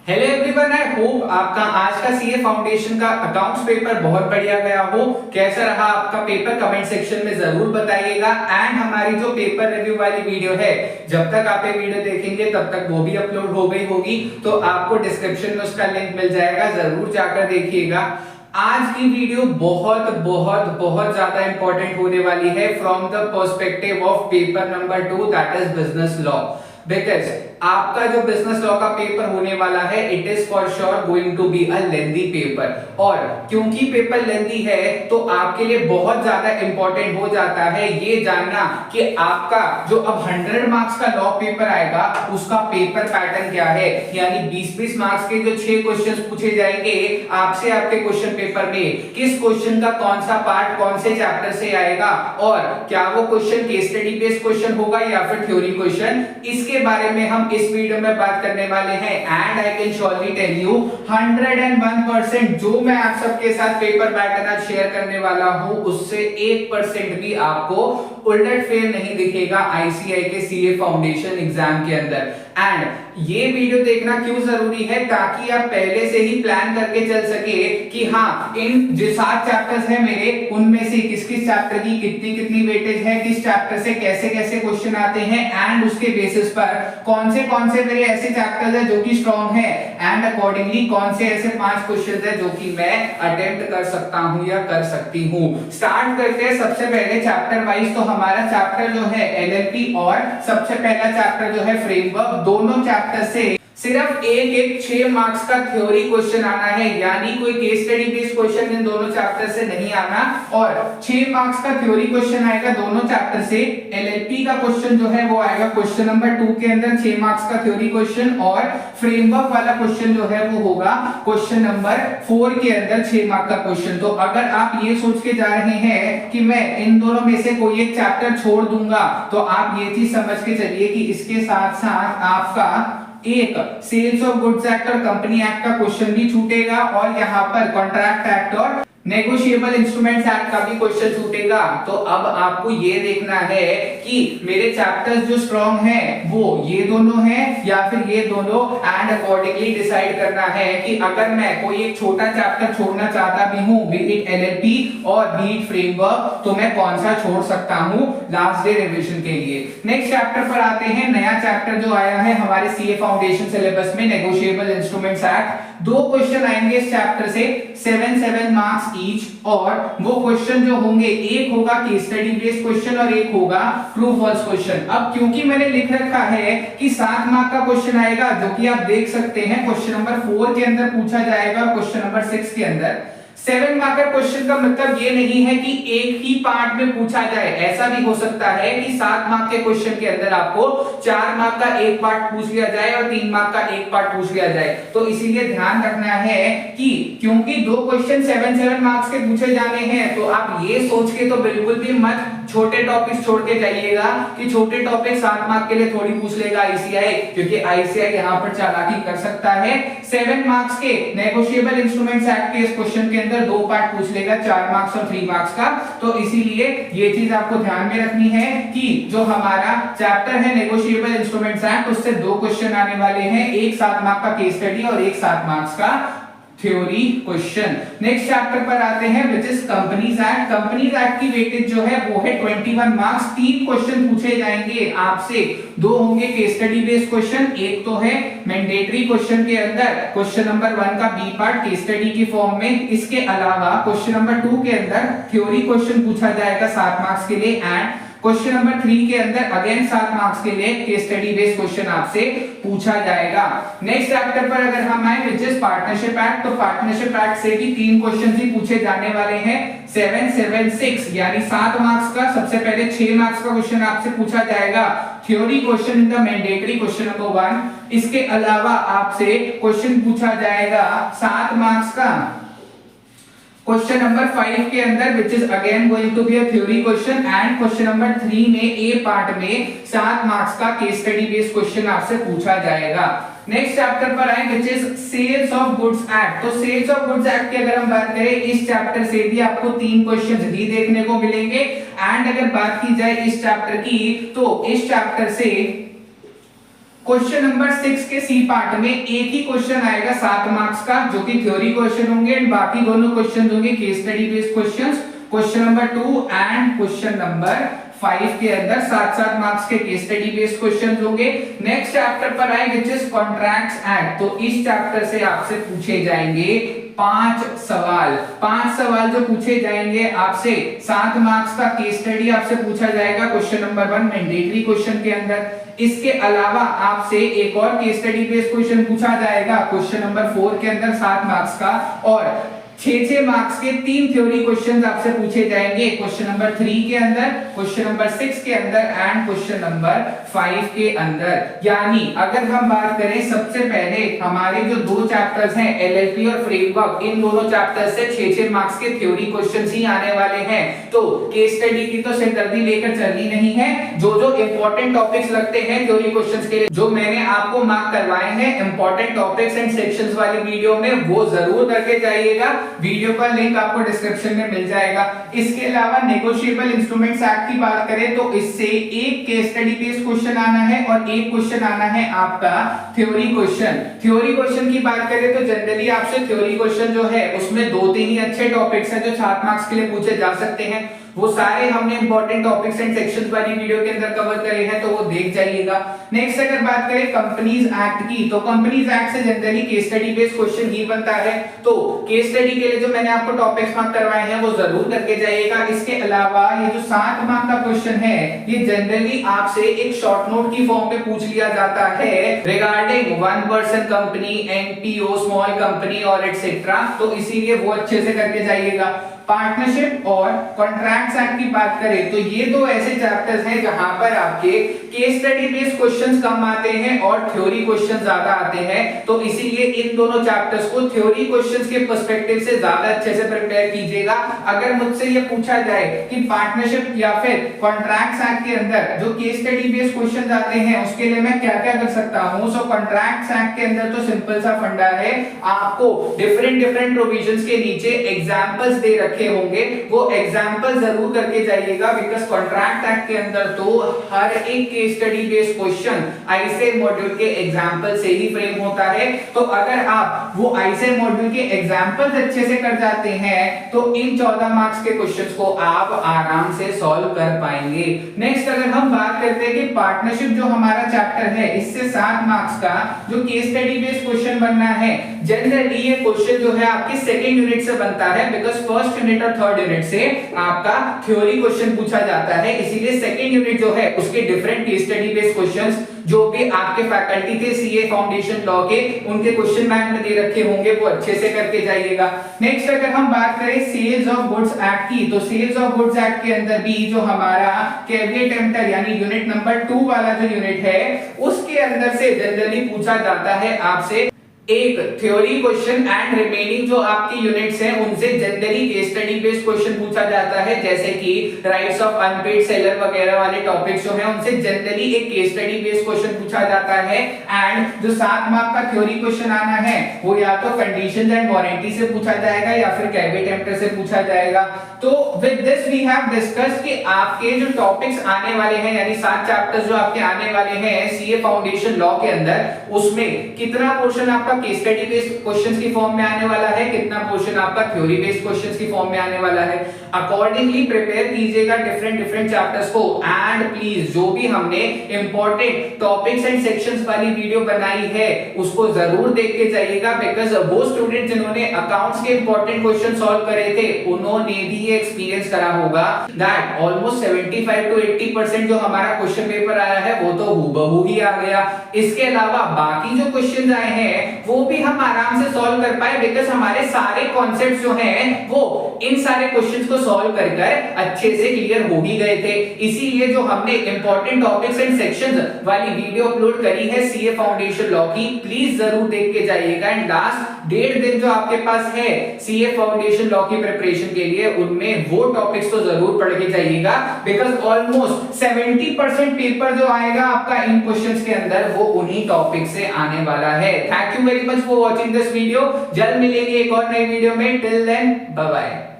Hello everyone, I hope आपका आज का सीए फाउंडेशन का अकाउंट्स पेपर बहुत बढ़िया गया हो। कैसा रहा आपका पेपर कमेंट सेक्शन में जरूर बताइएगा। एंड हमारी जो पेपर रिव्यू वाली वीडियो है, जब तक आप ये वीडियो देखेंगे तब तक वो भी अपलोड हो गई होगी, तो आपको डिस्क्रिप्शन में उसका लिंक मिल जाएगा, जरूर जाकर देखिएगा। आज की वीडियो बहुत बहुत बहुत ज्यादा इंपॉर्टेंट होने वाली है from the perspective of paper number 2, that is business law. Because आपका जो बिजनेस लॉ का पेपर होने वाला है, it is for sure going to be a lengthy paper. और क्योंकि पेपर लेंथी है तो आपके लिए बहुत ज्यादा इंपॉर्टेंट हो जाता है ये जानना कि आपका जो अब 100 मार्क्स का लॉ पेपर आएगा उसका पेपर पैटर्न क्या है। यानी 20-20 मार्क्स के जो 6 क्वेश्चंस पूछे जाएंगे आपसे आपके क्वेश्चन पेपर में, किस क्वेश्चन का कौन सा पार्ट कौन से चैप्टर से आएगा, और क्या वो question case study based question होगा या फिर थ्योरी क्वेश्चन, इसके बारे में हम इस वीडियो में बात करने वाले हैं। And I can surely tell you 101% जो मैं आप सबके साथ पेपर पैटर्न आज शेयर करने वाला हूं उससे 1% भी आपको उलट फेर नहीं दिखेगा आईसीआई के सीए फाउंडेशन एग्जाम के अंदर। एंड ये वीडियो देखना क्यों जरूरी है, ताकि आप पहले से ही प्लान करके चल सके कि हाँ, इन जो 7 चैप्टर्स हैं मेरे, उनमें से किस किस चैप्टर की कितनी कितनी वेटेज है, किस चैप्टर से कैसे कैसे क्वेश्चन आते हैं, एंड उसके बेसिस पर कौन से मेरे ऐसे चैप्टर्स हैं जो कि स्ट्रांग है, एंड अकॉर्डिंगली कौन से ऐसे 5 क्वेश्चन है जो कि मैं अटेम्प्ट कर सकता हूं या कर सकती हूं। स्टार्ट करते हैं सबसे पहले चैप्टर वाइज। तो हमारा चैप्टर जो है एलएलपी और सबसे पहला चैप्टर जो है फ्रेमवर्क, दोनों चैप्टर से सिर्फ एक 6 मार्क्स का थ्योरी क्वेश्चन आना है। यानी कोई case study based question in दोनों चैप्टर से नहीं आना, और 6 मार्क्स का थ्योरी क्वेश्चन आएगा दोनों चैप्टर से। एलएलपी का क्वेश्चन जो है वो आएगा क्वेश्चन नंबर 2 के अंदर 6 मार्क्स का थ्योरी क्वेश्चन, और फ्रेमवर्क वाला क्वेश्चन जो है वो होगा क्वेश्चन नंबर 4 के अंदर 6 मार्क्स का क्वेश्चन। तो अगर आप ये सोच के जा रहे हैं कि मैं इन दोनों में से कोई एक चैप्टर छोड़ दूंगा, तो आप ये चीज समझ के चलिए कि इसके साथ साथ आपका एक सेल्स ऑफ गुड्स एक्ट और कंपनी एक्ट का क्वेश्चन भी छूटेगा, और यहाँ पर कॉन्ट्रैक्ट एक्ट और नेगोशिएबल इंस्ट्रूमेंट्स एक्ट का भी क्वेश्चन छूटेगा। तो अब आपको ये देखना है कि मेरे चैप्टर्स जो स्ट्रांग हैं वो ये दोनों हैं या फिर ये दोनों, एंड अकॉर्डिंगली डिसाइड करना है कि अगर मैं कोई एक छोटा चैप्टर छोड़ना चाहता भी हूं, बी इट एलएलपी और बी इट फ्रेमवर्क, तो मैं कौन सा छोड़ सकता हूं लास्ट डे रिवीजन के लिए। नेक्स्ट चैप्टर पर आते हैं। नया चैप्टर जो आया है हमारे सीए फाउंडेशन सिलेबस में, नेगोशिएबल इंस्ट्रूमेंट्स एक्ट। 2 क्वेश्चन आएंगे इस चैप्टर से, 7 मार्क्स ईच, और वो क्वेश्चन जो होंगे, एक होगा केस स्टडी बेस्ड क्वेश्चन और एक होगा ट्रू फॉल्स क्वेश्चन। अब क्योंकि मैंने लिख रखा है कि 7 मार्क का क्वेश्चन आएगा, जो कि आप देख सकते हैं क्वेश्चन नंबर 4 के अंदर पूछा जाएगा, क्वेश्चन नंबर 6 के अंदर। 7 मार्क का क्वेश्चन का मतलब ये नहीं है कि एक ही पार्ट में पूछा जाए। ऐसा भी हो सकता है कि 7 मार्क के क्वेश्चन के अंदर आपको 4 मार्क का एक पार्ट पूछ लिया जाए और 3 मार्क का एक पार्ट पूछ लिया जाए। तो इसीलिए ध्यान रखना है कि क्योंकि 2 क्वेश्चन 7 मार्क्स के पूछे जाने हैं, तो आप ये सोच के तो बिल्कुल भी मत छोटे टॉपिक्स छोड़ के जाइएगा कि छोटे टॉपिक 7 मार्क के लिए थोड़ी पूछ लेगा आईसीआई, क्योंकि आईसीआई यहाँ पर चालाकी कर सकता है। 7 मार्क्स के नेगोशिएबल इंस्ट्रूमेंट्स एक्ट के इस क्वेश्चन के अंदर 2 पार्ट पूछ लेगा, 4 मार्क्स और 3 मार्क्स का। तो इसीलिए ये चीज आपको ध्यान में रखनी है कि जो हमारा चैप्टर है नेगोशिएबल इंस्ट्रूमेंट्स एक्ट, उससे 2 क्वेश्चन आने वाले हैं, एक 7 मार्क का केस स्टडी और एक 7 मार्क्स का थ्योरी क्वेश्चन। नेक्स्ट चैप्टर पर आते हैं which is companies act. Companies act की वेटेज जो है वो है 21 मार्क्स। 3 क्वेश्चन पूछे जाएंगे आपसे, 2 होंगे केस स्टडी बेस्ड क्वेश्चन, एक तो है मैंडेटरी क्वेश्चन के अंदर क्वेश्चन नंबर 1 का बी पार्ट केस स्टडी की फॉर्म में। इसके अलावा क्वेश्चन नंबर 2 के अंदर थ्योरी क्वेश्चन पूछा जाएगा 7 मार्क्स के लिए, एंड क्वेश्चन नंबर 3 के अंदर अगेन 7 मार्क्स के लिए केस स्टडी बेस्ड क्वेश्चन आपसे पूछा जाएगा। नेक्स्ट चैप्टर पर अगर हम आए विच इज पार्टनरशिप एक्ट, तो पार्टनरशिप एक्ट से भी 3 क्वेश्चन ही पूछे जाने वाले हैं, 7 यानी 7 मार्क्स का। सबसे पहले 6 मार्क्स का क्वेश्चन आपसे पूछा जाएगा, theory question in the mandatory question number 1। इसके अलावा आपसे क्वेश्चन पूछा जाएगा 7 मार्क्स का क्वेश्चन नंबर 5 के अंदर which is again going to be a theory question, and question number 3 में ए पार्ट में 7 मार्क्स का केस स्टडी बेस्ड क्वेश्चन आपसे पूछा जाएगा। नेक्स्ट चैप्टर पर आए which is sales of goods act. तो सेल्स ऑफ गुड्स एक्ट की अगर हम बात करें, इस चैप्टर से भी आपको 3 क्वेश्चंस ही देखने को मिलेंगे। एंड अगर बात की जाए इस चैप्टर की, तो इस चैप्टर से क्वेश्चन नंबर 6 के सी पार्ट में एक ही क्वेश्चन आएगा 7 मार्क्स का, जो कि थ्योरी क्वेश्चन होंगे एंड बाकी दोनों क्वेश्चन होंगे case study based questions. Question number 2 and question number 5 के अंदर 7-7 मार्क्स के केस स्टडी बेस्ड क्वेश्चंस होंगे। नेक्स्ट चैप्टर पर आए विच इज कॉन्ट्रैक्ट्स एक्ट। तो इस चैप्टर से आपसे पूछे जाएंगे 5 सवाल जो पूछे जाएंगे आपसे। 7 मार्क्स का केस स्टडी आपसे पूछा जाएगा क्वेश्चन नंबर 1 मैंडेटरी क्वेश्चन के अंदर। इसके अलावा आपसे एक और केस स्टडी बेस्ड क्वेश्चन पूछा जाएगा क्वेश्चन नंबर 4 के अंदर 7 मार्क्स का, और 6 मार्क्स के 3 थ्योरी क्वेश्चंस आपसे पूछे जाएंगे क्वेश्चन नंबर 3 के अंदर, क्वेश्चन नंबर 6 के अंदर एंड क्वेश्चन नंबर 5 के अंदर। यानी अगर हम बात करें सबसे पहले हमारे जो 2 चैप्टर्स हैं एलएलपी और फ्रेमवर्क, इन दोनों चैप्टर्स से 6 मार्क्स के थ्योरी क्वेश्चंस ही आने वाले हैं। तो केस स्टडी की तो सिरदर्दी लेकर चलनी नहीं है। जो जो इंपॉर्टेंट टॉपिक्स लगते हैं थ्योरी क्वेश्चंस के लिए, जो मैंने आपको मार्क करवाए हैं इंपॉर्टेंट टॉपिक्स एंड सेक्शंस वाली वीडियो में, वो जरूर करके जाइएगा। वीडियो का लिंक आपको डिस्क्रिप्शन में मिल जाएगा। इसके अलावा नेगोशिएबल इंस्ट्रूमेंट्स एक्ट की बात करें तो इससे एक केस स्टडी बेस्ड क्वेश्चन आना है और एक क्वेश्चन आना है आपका थ्योरी क्वेश्चन। थ्योरी क्वेश्चन की बात करें तो जनरली आपसे थ्योरी क्वेश्चन जो है उसमें 2-3 ही अच्छे टॉपिक्स हैं जो 7 मार्क्स के लिए पूछे जा सकते हैं। वो सारे हमने इंपॉर्टेंट टॉपिक्स एंड सेक्शंस वाली वीडियो के अंदर कवर करे हैं, तो वो देख जाइएगा। नेक्स्ट अगर बात करें कंपनीज एक्ट की, तो कंपनीज एक्ट से generally case study based question ही बनता है। तो केस स्टडी के लिए जो मैंने आपको टॉपिक्स मार्क करवाए हैं वो जरूर करके जाइएगा। इसके अलावा ये जो 7 मार्क का क्वेश्चन है ये जनरली आपसे एक शॉर्ट नोट की फॉर्म में पूछ लिया जाता है regarding one person company, NPO, small company और एटसेट्रा। तो इसीलिए वो अच्छे से करके जाइएगा। पार्टनरशिप और कॉन्ट्रैक्ट्स एक्ट की बात करें तो ये 2 ऐसे चैप्टर्स हैं जहां पर आपके केस स्टडी बेस्ड क्वेश्चंस कम आते हैं और थ्योरी क्वेश्चंस ज्यादा आते हैं। तो इसीलिए इन दोनों चैप्टर्स को थ्योरी क्वेश्चंस के पर्सपेक्टिव से ज्यादा अच्छे से प्रिपेयर कीजिएगा। अगर मुझसे ये पूछा जाए कि पार्टनरशिप या फिर कॉन्ट्रैक्ट्स एक्ट के अंदर जो केस स्टडी बेस्ड क्वेश्चंस आते हैं उसके लिए मैं क्या क्या कर सकता हूं, सो कॉन्ट्रैक्ट्स एक्ट के अंदर तो सिंपल सा फंडा है, आपको डिफरेंट प्रोविजंस के नीचे एग्जांपल्स दे रखे होंगे, वो एग्जांपल जरूर करके जाइएगा। बिकॉज़ कॉन्ट्रैक्ट एक्ट के अंदर तो हर एक case study based question ICA module के एग्जांपल से ही फ्रेम होता है। तो अगर आप वो आईसीए मॉड्यूल के एग्जांपल्स अच्छे से कर जाते हैं तो इन 14 मार्क्स के क्वेश्चंस को आप आराम से सॉल्व कर पाएंगे। नेक्स्ट अगर हम बात करते हैं कि पार्टनरशिप जो हमारा चैप्टर है इससे 7 मार्क्स का जो केस स्टडी बेस्ड क्वेश्चन बनना है, जनरली ये क्वेश्चन जो है आपके सेकंड यूनिट से बनता है। बिकॉज़ फर्स्ट यूनिट और थर्ड यूनिट से आपका थ्योरी क्वेश्चन पूछा जाता है, इसीलिए सेकंड यूनिट जो है उसके different case study based questions जो भी आपके फैकल्टी थे सीए फाउंडेशन लॉ के, उनके क्वेश्चन बैंक में दे रखे होंगे, वो अच्छे से करके जाइएगा। नेक्स्ट अगर हम बात करें सेल्स ऑफ गुड्स एक्ट की, तो सेल्स ऑफ गुड्स एक्ट के अंदर भी जो हमारा कैविएट एम्प्टर यानी यूनिट नंबर 2 वाला जो यूनिट है उसके अंदर से जनरली पूछा जाता है आपसे एक थ्योरी क्वेश्चन एंड रिमेनिंग जो आपकी यूनिट्स हैं उनसे generally case study based question पूछा जाता है, जैसे कि राइट्स ऑफ अनपेड सेलर वगैरह वाले टॉपिक्स जो हैं उनसे जनरली एक केस स्टडी बेस्ड क्वेश्चन पूछा जाता है। एंड जो 7 मार्क का थ्योरी क्वेश्चन आना है वो या तो कंडीशंस एंड वारंटी से पूछा जाएगा या फिर कैविएट एम्प्टर से पूछा जाएगा। तो with this we have discussed कि आपके जो टॉपिक्स आने वाले हैं यानी 7 चैप्टर्स जो आपके आने वाले हैं सीए फाउंडेशन लॉ के अंदर, उसमें कितना पोर्शन आपका केस स्टडी बेस्ड क्वेश्चंस की फॉर्म में आने वाला है, कितना पोर्शन आपका थ्योरी बेस्ड क्वेश्चंस की फॉर्म में आने वाला है। अकॉर्डिंगली प्रिपेयर कीजिएगा डिफरेंट चैप्टर्स को। एंड प्लीज जो भी हमने इंपॉर्टेंट टॉपिक्स एंड सेक्शंस वाली वीडियो बनाई है उसको जरूर देख के जाइएगा। बिकॉज़ वो स्टूडेंट जिन्होंने अकाउंट्स के इंपॉर्टेंट क्वेश्चन सॉल्व करे थे उन्होंने भी ये एक्सपीरियंस करा होगा दैट ऑलमोस्ट 75 to 80% जो हमारा क्वेश्चन पेपर आया है वो तो हूबहू ही आ गया। इसके अलावा बाकी जो क्वेश्चंस आए हैं वो भी हम आराम से सॉल्व कर पाए, बिकॉज़ हमारे सारे कॉन्सेप्ट्स जो हैं वो इन सारे क्वेश्चंस को सॉल्व कर अच्छे से क्लियर हो ही गए थे। इसीलिए जो हमने इंपॉर्टेंट टॉपिक्स एंड सेक्शंस वाली वीडियो अपलोड करी है सीए फाउंडेशन लॉ की, प्लीज जरूर देख के जाइएगा। एंड लास्ट 1.5 दिन जो आपके पास है सीए फाउंडेशन लॉ की प्रिपरेशन के लिए उनमें वो टॉपिक्स तो जरूर पढ़ के जाइएगा। बिकॉज़ ऑलमोस्ट 70% पेपर जो आएगा आपका इन क्वेश्चंस के अंदर वो उन्हीं टॉपिक से आने वाला है। Thank you very much for watching this video. जल्द मिलेंगे एक और नई वीडियो में। Till then bye bye.